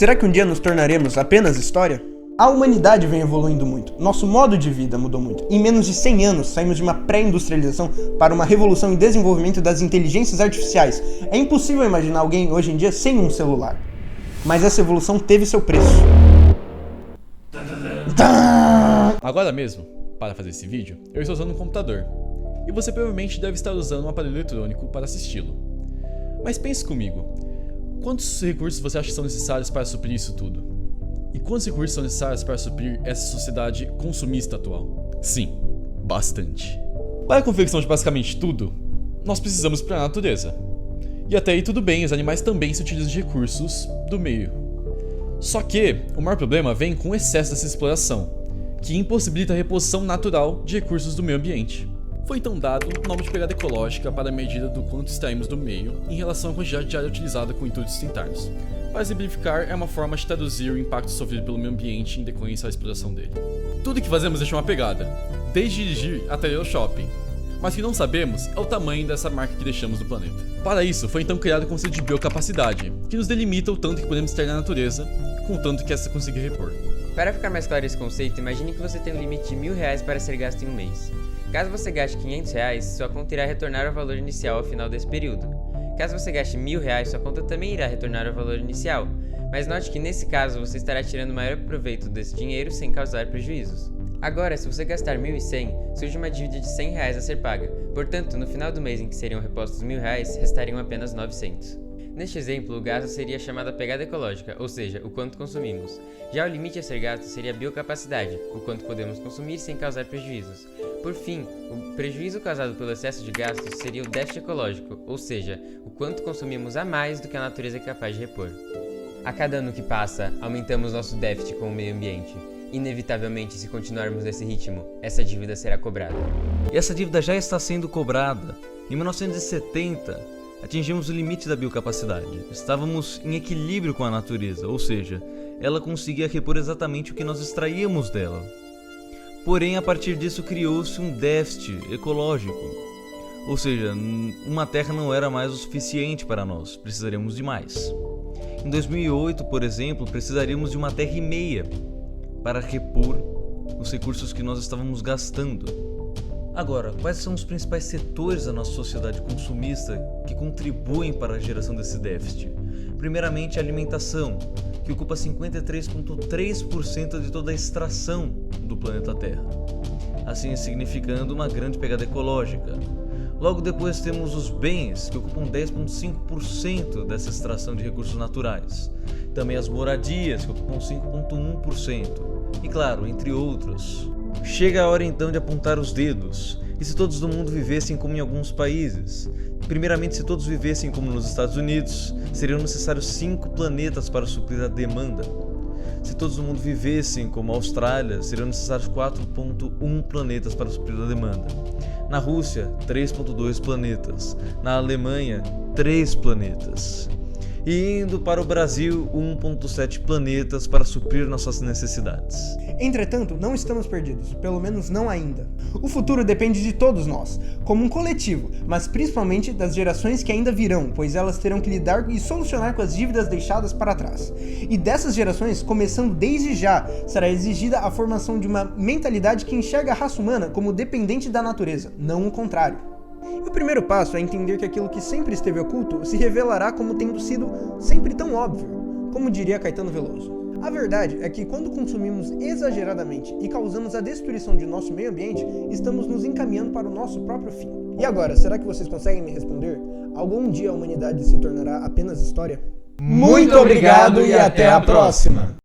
Será que um dia nos tornaremos apenas história? A humanidade vem evoluindo muito, nosso modo de vida mudou muito. Em menos de 100 anos, saímos de uma pré-industrialização para uma revolução em desenvolvimento das inteligências artificiais. É impossível imaginar alguém hoje em dia sem um celular. Mas essa evolução teve seu preço. Agora mesmo, para fazer esse vídeo, eu estou usando um computador. E você provavelmente deve estar usando um aparelho eletrônico para assisti-lo. Mas pense comigo, quantos recursos você acha que são necessários para suprir isso tudo? E quantos recursos são necessários para suprir essa sociedade consumista atual? Sim, bastante. Para a confecção de basicamente tudo, nós precisamos para a natureza. E até aí tudo bem, os animais também se utilizam de recursos do meio. Só que o maior problema vem com o excesso dessa exploração, que impossibilita a reposição natural de recursos do meio ambiente. Foi então dado o nome de pegada ecológica para a medida do quanto extraímos do meio em relação à quantidade de área utilizada com intuitos sustentáveis. Para exemplificar, é uma forma de traduzir o impacto sofrido pelo meio ambiente em decorrência da exploração dele. Tudo que fazemos deixa uma pegada, desde dirigir até ir ao shopping. Mas o que não sabemos é o tamanho dessa marca que deixamos no planeta. Para isso, foi então criado o conceito de biocapacidade, que nos delimita o tanto que podemos extrair da natureza, com o tanto que essa conseguir repor. Para ficar mais claro esse conceito, imagine que você tem um limite de R$1.000 para ser gasto em um mês. Caso você gaste R$500, sua conta irá retornar ao valor inicial ao final desse período. Caso você gaste R$1.000, sua conta também irá retornar ao valor inicial, mas note que nesse caso você estará tirando maior proveito desse dinheiro sem causar prejuízos. Agora, se você gastar R$1.100, surge uma dívida de R$100 a ser paga, portanto, no final do mês em que seriam repostos R$1.000, restariam apenas R$900. Neste exemplo, o gasto seria a chamada pegada ecológica, ou seja, o quanto consumimos. Já o limite a ser gasto seria a biocapacidade, o quanto podemos consumir sem causar prejuízos. Por fim, o prejuízo causado pelo excesso de gastos seria o déficit ecológico, ou seja, o quanto consumimos a mais do que a natureza é capaz de repor. A cada ano que passa, aumentamos nosso déficit com o meio ambiente. Inevitavelmente, se continuarmos nesse ritmo, essa dívida será cobrada. E essa dívida já está sendo cobrada. Em 1970, atingimos o limite da biocapacidade. Estávamos em equilíbrio com a natureza, ou seja, ela conseguia repor exatamente o que nós extraíamos dela. Porém, a partir disso criou-se um déficit ecológico, ou seja, uma terra não era mais o suficiente para nós, precisaríamos de mais. Em 2008, por exemplo, precisaríamos de uma terra e meia para repor os recursos que nós estávamos gastando. Agora, quais são os principais setores da nossa sociedade consumista que contribuem para a geração desse déficit? Primeiramente, a alimentação, que ocupa 53,3% de toda a extração do planeta Terra, assim significando uma grande pegada ecológica. Logo depois temos os bens, que ocupam 10,5% dessa extração de recursos naturais. Também as moradias, que ocupam 5,1%. E claro, entre outros. Chega a hora então de apontar os dedos. E se todos do mundo vivessem como em alguns países? Primeiramente, se todos vivessem como nos Estados Unidos, seriam necessários 5 planetas para suprir a demanda. Se todos do mundo vivessem como a Austrália, seriam necessários 4,1 planetas para suprir a demanda. Na Rússia, 3,2 planetas. Na Alemanha, 3 planetas. E indo para o Brasil, 1,7 planetas para suprir nossas necessidades. Entretanto, não estamos perdidos, pelo menos não ainda. O futuro depende de todos nós, como um coletivo, mas principalmente das gerações que ainda virão, pois elas terão que lidar e solucionar com as dívidas deixadas para trás. E dessas gerações, começando desde já, será exigida a formação de uma mentalidade que enxerga a raça humana como dependente da natureza, não o contrário. E o primeiro passo é entender que aquilo que sempre esteve oculto se revelará como tendo sido sempre tão óbvio, como diria Caetano Veloso. A verdade é que quando consumimos exageradamente e causamos a destruição de nosso meio ambiente, estamos nos encaminhando para o nosso próprio fim. E agora, será que vocês conseguem me responder? Algum dia a humanidade se tornará apenas história? Muito obrigado e até a próxima!